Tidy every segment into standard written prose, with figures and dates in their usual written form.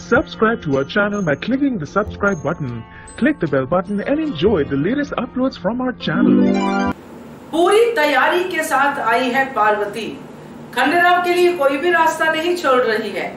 Subscribe to our channel by clicking the subscribe button. Click the bell button and enjoy the latest uploads from our channel. पूरी तैयारी के साथ आई है पार्वती, खंडेराव के लिए कोई भी रास्ता नहीं छोड़ रही है।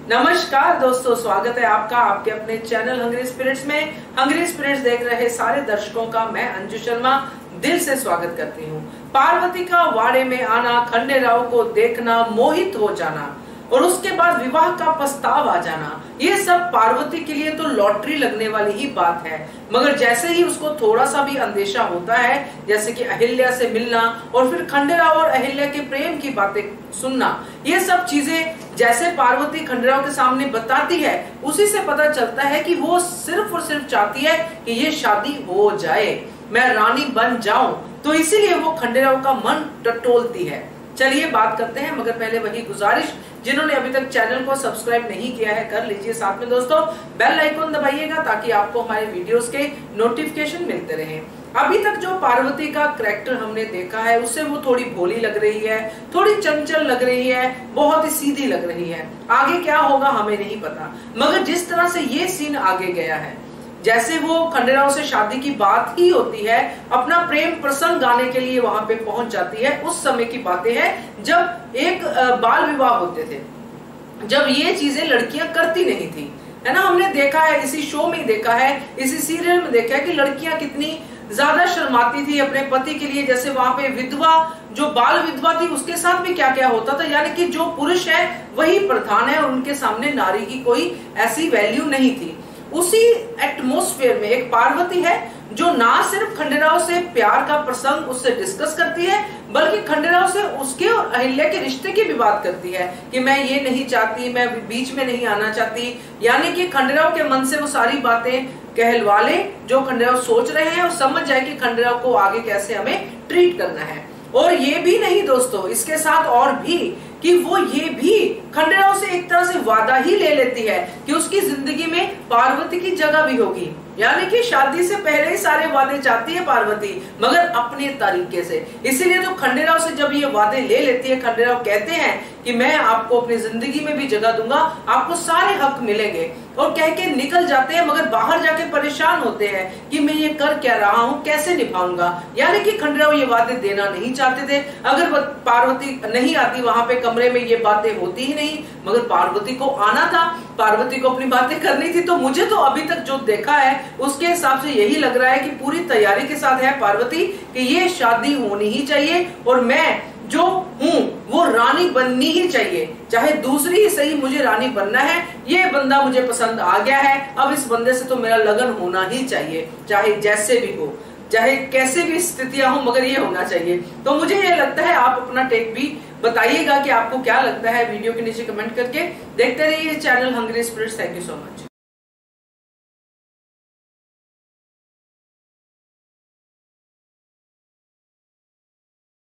नमस्कार दोस्तों, स्वागत है आपका आपके अपने चैनल हंग्री स्पिरिट्स में। हंग्री स्पिरिट्स देख रहे सारे दर्शकों का मैं अंजू शर्मा दिल से स्वागत करती हूँ। पार्वती का वाड़े में आना, खंडेराव को देखना, मोहित हो जाना और उसके बाद विवाह का प्रस्ताव आ जाना, ये सब पार्वती के लिए तो लॉटरी लगने वाली ही बात है। मगर जैसे ही उसको थोड़ा सा भी अंदेशा होता है, जैसे कि अहिल्या से मिलना और फिर खंडेराव और अहिल्या के प्रेम की बातें सुनना, ये सब चीजें जैसे पार्वती खंडेराव के सामने बताती है, उसी से पता चलता है कि वो सिर्फ और सिर्फ चाहती है कि ये शादी हो जाए, मैं रानी बन जाऊं। तो इसीलिए वो खंडेराव का मन टटोलती है। चलिए बात करते हैं, मगर पहले वही गुजारिश, जिन्होंने अभी तक चैनल को सब्सक्राइब नहीं किया है कर लीजिए। साथ में दोस्तों बेल आइकन दबाइएगा ताकि आपको हमारे वीडियोस के नोटिफिकेशन मिलते रहें। अभी तक जो पार्वती का कैरेक्टर हमने देखा है, उससे वो थोड़ी भोली लग रही है, थोड़ी चंचल लग रही है, बहुत ही सीधी लग रही है। आगे क्या होगा हमें नहीं पता, मगर जिस तरह से ये सीन आगे गया है, जैसे वो खंडेराव से शादी की बात ही होती है, अपना प्रेम प्रसंग गाने के लिए वहां पे पहुंच जाती है, उस समय की बातें हैं जब एक बाल विवाह होते थे, जब ये चीजें लड़कियां करती नहीं थी, है ना। हमने देखा है, इसी शो में देखा है, इसी सीरियल में देखा है कि लड़कियां कितनी ज्यादा शर्माती थी अपने पति के लिए। जैसे वहां पे विधवा, जो बाल विधवा थी, उसके साथ भी क्या क्या होता था, यानी कि जो पुरुष है वही प्रधान है और उनके सामने नारी की कोई ऐसी वैल्यू नहीं थी। उसी एटमॉस्फेयर में एक पार्वती है जो ना सिर्फ खंडेराव से प्यार का प्रसंग उससे डिस्कस करती है, बल्कि खंडेराव से उसके और अहिल्या के रिश्ते की भी बात करती है कि मैं ये नहीं चाहती, मैं बीच में नहीं आना चाहती। यानी कि खंडेराव के मन से वो सारी बातें कहलवा ले जो खंडेराव सोच रहे हैं और समझ जाए कि खंडेराव को आगे कैसे हमें ट्रीट करना है। और ये भी नहीं दोस्तों, इसके साथ और भी कि वो ये भी खंडेराव से एक तरह से वादा ही ले लेती है कि उसकी जिंदगी में पार्वती की जगह भी होगी। यानी कि शादी से पहले ही सारे वादे चाहती है पार्वती, मगर अपने तरीके से। इसीलिए तो खंडेराव से जब ये वादे ले लेती है, खंडेराव कहते हैं कि मैं आपको अपनी जिंदगी में भी जगह दूंगा, आपको सारे हक मिलेंगे, और कह के निकल जाते हैं। मगर बाहर जाके परेशान होते हैं कि मैं ये कर क्या रहा हूँ, कैसे निभाऊंगा। यानी कि खंडेराव ये वादे देना नहीं चाहते थे। अगर पार्वती नहीं आती वहां पे कमरे में, ये बातें होती ही नहीं, मगर पार्वती को आना था, पार्वती को अपनी बातें करनी थी। तो मुझे तो अभी तक जो देखा है उसके हिसाब से यही लग रहा है कि पूरी तैयारी के साथ है पार्वती कि ये शादी होनी ही चाहिए और मैं जो हूँ वो रानी बननी ही चाहिए, चाहे दूसरी ही सही, मुझे रानी बनना है। ये बंदा मुझे पसंद आ गया है, अब इस बंदे से तो मेरा लगन होना ही चाहिए, चाहे जैसे भी हो, चाहे कैसे भी स्थितियां हो, मगर ये होना चाहिए। तो मुझे ये लगता है, आप अपना टेक भी बताइएगा कि आपको क्या लगता है वीडियो के नीचे कमेंट करके। देखते रहिए channel Hungry Spirits. Thank you so much.